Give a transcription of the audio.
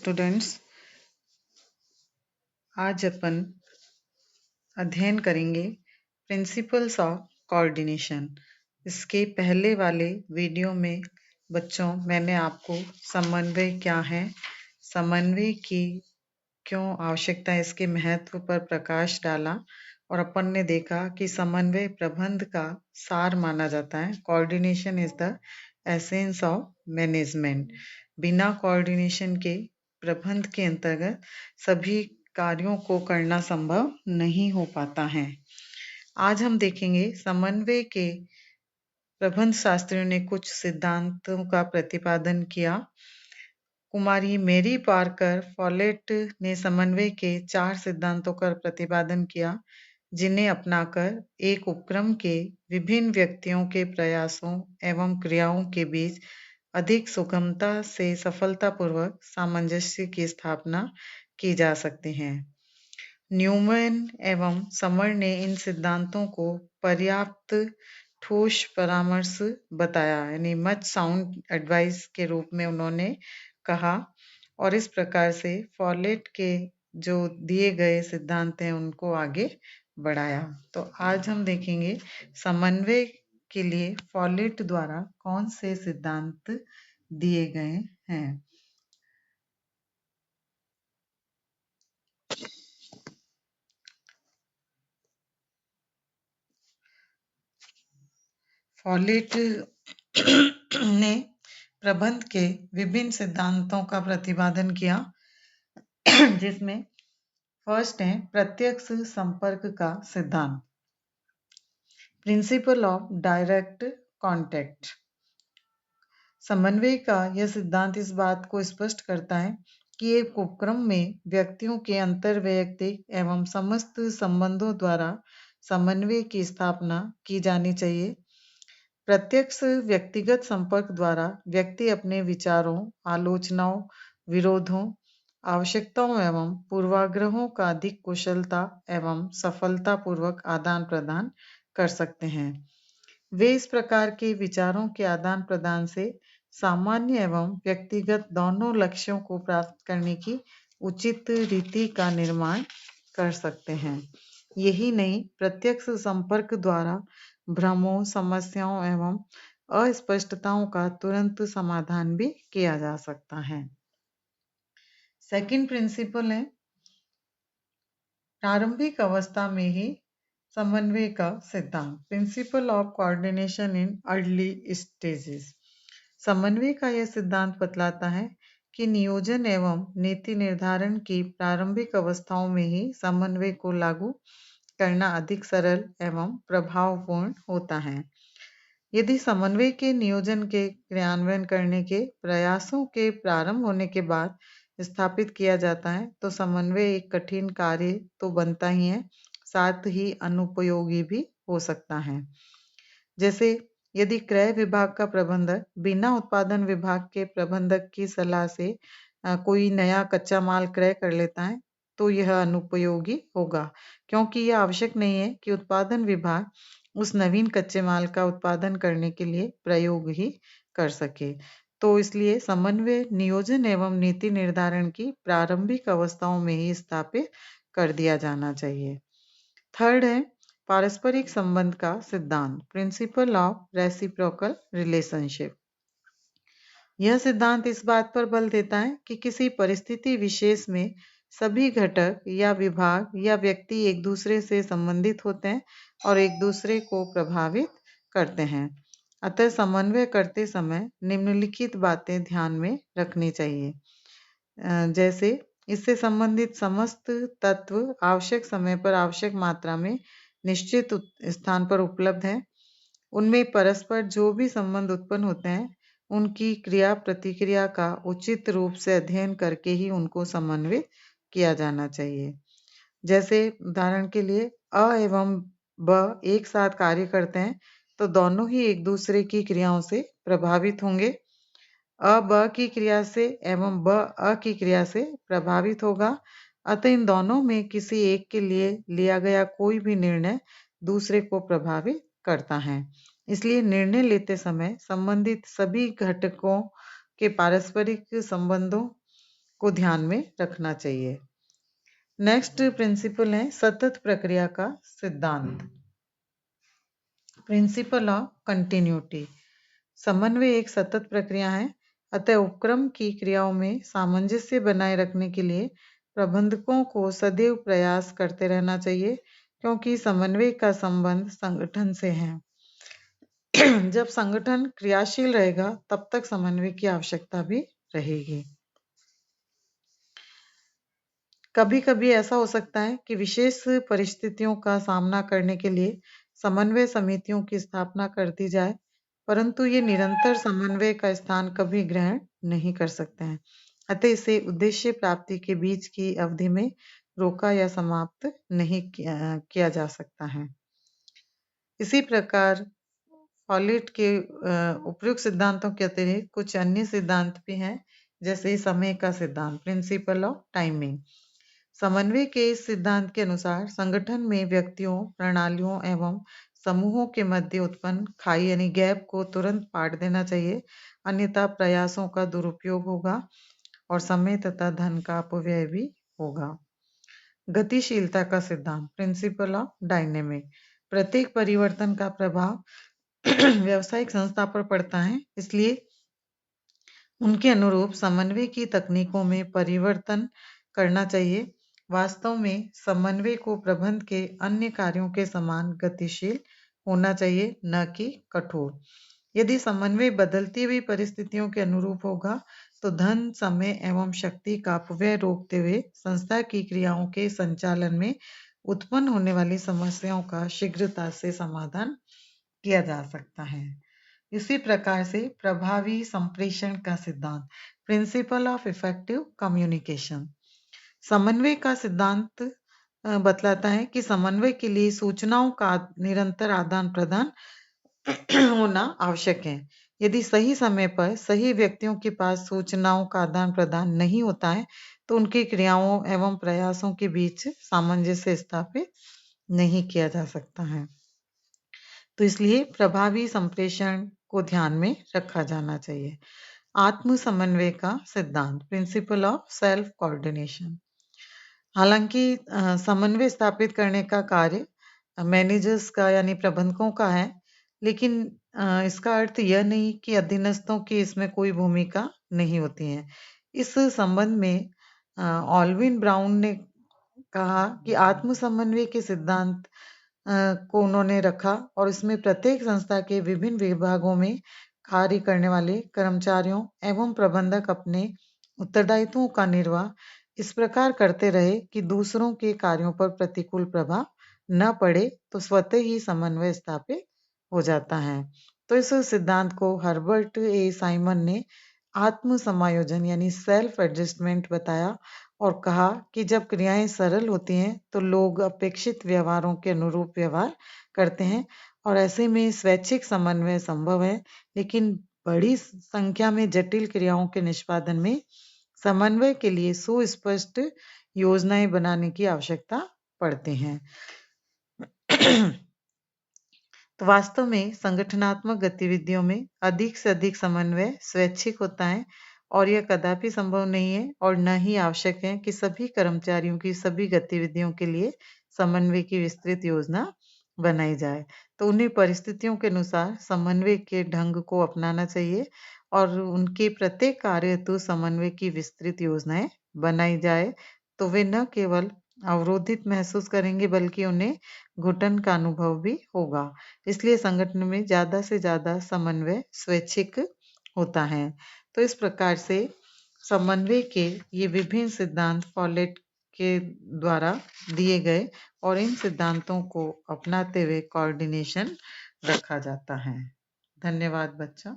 Students, आज अपन अध्ययन करेंगे प्रिंसिपल्स ऑफ कोऑर्डिनेशन। इसके पहले वाले वीडियो में बच्चों मैंने आपको समन्वय क्या है, समन्वय की क्यों आवश्यकता है, इसके महत्व पर प्रकाश डाला और अपन ने देखा कि समन्वय प्रबंध का सार माना जाता है। Coordination is the essence of management. बिना कोऑर्डिनेशन के प्रबंध के अंतर्गत सभी कार्यों को करना संभव नहीं हो पाता है। आज हम देखेंगे समन्वय के प्रबंध शास्त्रियों ने कुछ सिद्धांतों का प्रतिपादन किया। कुमारी मेरी पार्कर फॉलेट ने समन्वय के 4 सिद्धांतों का प्रतिपादन किया, जिन्हें अपनाकर एक उपक्रम के विभिन्न व्यक्तियों के प्रयासों एवं क्रियाओं के बीच अधिक सुगमता से सफलतापूर्वक सामंजस्य की स्थापना की जा सकती है। न्यूमैन एवं समर ने इन सिद्धांतों को पर्याप्त ठोस परामर्श बताया, यानी मच साउंड एडवाइस के रूप में उन्होंने कहा, और इस प्रकार से फॉलेट के जो दिए गए सिद्धांत हैं उनको आगे बढ़ाया। तो आज हम देखेंगे समन्वय के लिए फॉलेट द्वारा कौन से सिद्धांत दिए गए हैं। फॉलेट ने प्रबंध के विभिन्न सिद्धांतों का प्रतिपादन किया, जिसमें फर्स्ट है प्रत्यक्ष संपर्क का सिद्धांत, प्रिंसिपल ऑफ डायरेक्ट कॉन्टैक्ट। समन्वय का यह सिद्धांत इस बात को स्पष्ट करता है कि एक उपक्रम में व्यक्तियों के अंतर्वैयक्तिक एवं समस्त संबंधों द्वारा समन्वय की स्थापना की जानी चाहिए। प्रत्यक्ष व्यक्तिगत संपर्क द्वारा व्यक्ति अपने विचारों, आलोचनाओं, विरोधों, आवश्यकताओं एवं पूर्वाग्रहों का अधिक कुशलता एवं सफलतापूर्वक आदान प्रदान कर सकते हैं। वे इस प्रकार के विचारों के आदान प्रदान से सामान्य एवं व्यक्तिगत दोनों लक्ष्यों को प्राप्त करने की उचित रीति का निर्माण कर सकते हैं। यही नहीं, प्रत्यक्ष संपर्क द्वारा भ्रमों, समस्याओं एवं अस्पष्टताओं का तुरंत समाधान भी किया जा सकता है। सेकंड प्रिंसिपल है प्रारंभिक अवस्था में ही समन्वय का सिद्धांत, principle of coordination in early stages. समन्वय का यह सिद्धांत बतलाता है कि नियोजन एवं नीति निर्धारण की प्रारंभिक अवस्थाओं में ही समन्वय को लागू करना अधिक सरल एवं प्रभावपूर्ण होता है। यदि समन्वय के नियोजन के क्रियान्वयन करने के प्रयासों के प्रारंभ होने के बाद स्थापित किया जाता है, तो समन्वय एक कठिन कार्य तो बनता ही है, साथ ही अनुपयोगी भी हो सकता है। जैसे यदि क्रय विभाग का प्रबंधक बिना उत्पादन विभाग के प्रबंधक की सलाह से कोई नया कच्चा माल क्रय कर लेता है, तो यह अनुपयोगी होगा, क्योंकि यह आवश्यक नहीं है कि उत्पादन विभाग उस नवीन कच्चे माल का उत्पादन करने के लिए प्रयोग ही कर सके। तो इसलिए समन्वय नियोजन एवं नीति निर्धारण की प्रारंभिक अवस्थाओं में ही स्थापित कर दिया जाना चाहिए। थर्ड है पारस्परिक संबंध का सिद्धांत, प्रिंसिपल ऑफ रेसिप्रोकल रिलेशनशिप। यह सिद्धांत इस बात पर बल देता है कि किसी परिस्थिति विशेष में सभी घटक या विभाग या व्यक्ति एक दूसरे से संबंधित होते हैं और एक दूसरे को प्रभावित करते हैं। अतः समन्वय करते समय निम्नलिखित बातें ध्यान में रखनी चाहिए। जैसे इससे संबंधित समस्त तत्व आवश्यक समय पर आवश्यक मात्रा में निश्चित स्थान पर उपलब्ध है। उनमें परस्पर जो भी संबंध उत्पन्न होते हैं, उनकी क्रिया प्रतिक्रिया का उचित रूप से अध्ययन करके ही उनको समन्वित किया जाना चाहिए। जैसे उदाहरण के लिए अ एवं ब एक साथ कार्य करते हैं, तो दोनों ही एक दूसरे की क्रियाओं से प्रभावित होंगे। अ ब की क्रिया से एवं ब अ की क्रिया से प्रभावित होगा। अतः इन दोनों में किसी एक के लिए लिया गया कोई भी निर्णय दूसरे को प्रभावित करता है। इसलिए निर्णय लेते समय संबंधित सभी घटकों के पारस्परिक संबंधों को ध्यान में रखना चाहिए। नेक्स्ट प्रिंसिपल है सतत प्रक्रिया का सिद्धांत, प्रिंसिपल ऑफ कंटिन्यूटी। समन्वय एक सतत प्रक्रिया है, अतः उपक्रम की क्रियाओं में सामंजस्य बनाए रखने के लिए प्रबंधकों को सदैव प्रयास करते रहना चाहिए, क्योंकि समन्वय का संबंध संगठन से है। जब संगठन क्रियाशील रहेगा तब तक समन्वय की आवश्यकता भी रहेगी। कभी कभी ऐसा हो सकता है कि विशेष परिस्थितियों का सामना करने के लिए समन्वय समितियों की स्थापना कर दी जाए, परंतु ये निरंतर समन्वय का स्थान कभी ग्रहण नहीं कर सकते हैं, अतः इसे उद्देश्य प्राप्ति के बीच की अवधि में रोका या समाप्त नहीं किया जा सकता है। इसी प्रकार फॉलेट के उपयुक्त सिद्धांतों के अतिरिक्त कुछ अन्य सिद्धांत भी हैं, जैसे समय का सिद्धांत, प्रिंसिपल ऑफ टाइमिंग। समन्वय के इस सिद्धांत के अनुसार संगठन में व्यक्तियों, प्रणालियों एवं समूहों के मध्य उत्पन्न खाई यानी गैप को तुरंत पाट देना चाहिए, अन्यथा प्रयासों का दुरुपयोग होगा और समय तथा धन का अपव्यय भी होगा। गतिशीलता का सिद्धांत, प्रिंसिपल ऑफ डायनेमिक। प्रत्येक परिवर्तन का प्रभाव व्यावसायिक संस्था पर पड़ता है, इसलिए उनके अनुरूप समन्वय की तकनीकों में परिवर्तन करना चाहिए। वास्तव में समन्वय को प्रबंध के अन्य कार्यों के समान गतिशील होना चाहिए, न कि कठोर। यदि समन्वय बदलती हुई परिस्थितियों के अनुरूप होगा तो धन, समय एवं शक्ति का अपव्यय रोकते हुए संस्था की क्रियाओं के संचालन में उत्पन्न होने वाली समस्याओं का शीघ्रता से समाधान किया जा सकता है। इसी प्रकार से प्रभावी संप्रेषण का सिद्धांत, प्रिंसिपल ऑफ इफेक्टिव कम्युनिकेशन। समन्वय का सिद्धांत बतलाता है कि समन्वय के लिए सूचनाओं का निरंतर आदान प्रदान होना आवश्यक है। यदि सही समय पर सही व्यक्तियों के पास सूचनाओं का आदान प्रदान नहीं होता है तो उनकी क्रियाओं एवं प्रयासों के बीच सामंजस्य स्थापित नहीं किया जा सकता है। तो इसलिए प्रभावी संप्रेषण को ध्यान में रखा जाना चाहिए। आत्म समन्वय का सिद्धांत, प्रिंसिपल ऑफ सेल्फ कोऑर्डिनेशन। हालांकि समन्वय स्थापित करने का कार्य मैनेजर्स का यानी प्रबंधकों का है, लेकिन इसका अर्थ यह नहीं कि अधीनस्थों की इसमें कोई भूमिका नहीं होती है। इस संबंध में ऑल्विन ब्राउन ने कहा कि आत्म समन्वय के सिद्धांत को उन्होंने रखा और इसमें प्रत्येक संस्था के विभिन्न विभागों में कार्य करने वाले कर्मचारियों एवं प्रबंधक अपने उत्तरदायित्वों का निर्वाह इस प्रकार करते रहे कि दूसरों के कार्यों पर प्रतिकूल प्रभाव न पड़े, तो स्वतः ही समन्वय स्थापित हो जाता है। तो इस सिद्धांत को हर्बर्ट ए साइमन ने आत्म समायोजन यानी सेल्फ एडजस्टमेंट बताया और कहा कि जब क्रियाएं सरल होती हैं तो लोग अपेक्षित व्यवहारों के अनुरूप व्यवहार करते हैं और ऐसे में स्वैच्छिक समन्वय संभव है, लेकिन बड़ी संख्या में जटिल क्रियाओं के निष्पादन में समन्वय के लिए सुस्पष्ट योजनाएं बनाने की आवश्यकता पड़ती है। तो वास्तव में संगठनात्मक गतिविधियों में अधिक से अधिक समन्वय स्वैच्छिक होता है और यह कदापि संभव नहीं है और न ही आवश्यक है कि सभी कर्मचारियों की सभी गतिविधियों के लिए समन्वय की विस्तृत योजना बनाई जाए। तो उन्हें परिस्थितियों के अनुसार समन्वय के ढंग को अपनाना चाहिए और उनके प्रत्येक कार्य हेतु समन्वय की विस्तृत योजनाएं बनाई जाए, तो वे न केवल अवरोधित महसूस करेंगे बल्कि उन्हें घुटन का अनुभव भी होगा। इसलिए संगठन में ज्यादा से ज्यादा समन्वय स्वैच्छिक होता है। तो इस प्रकार से समन्वय के ये विभिन्न सिद्धांत फॉलेट के द्वारा दिए गए और इन सिद्धांतों को अपनाते हुए कोऑर्डिनेशन रखा जाता है। धन्यवाद बच्चों।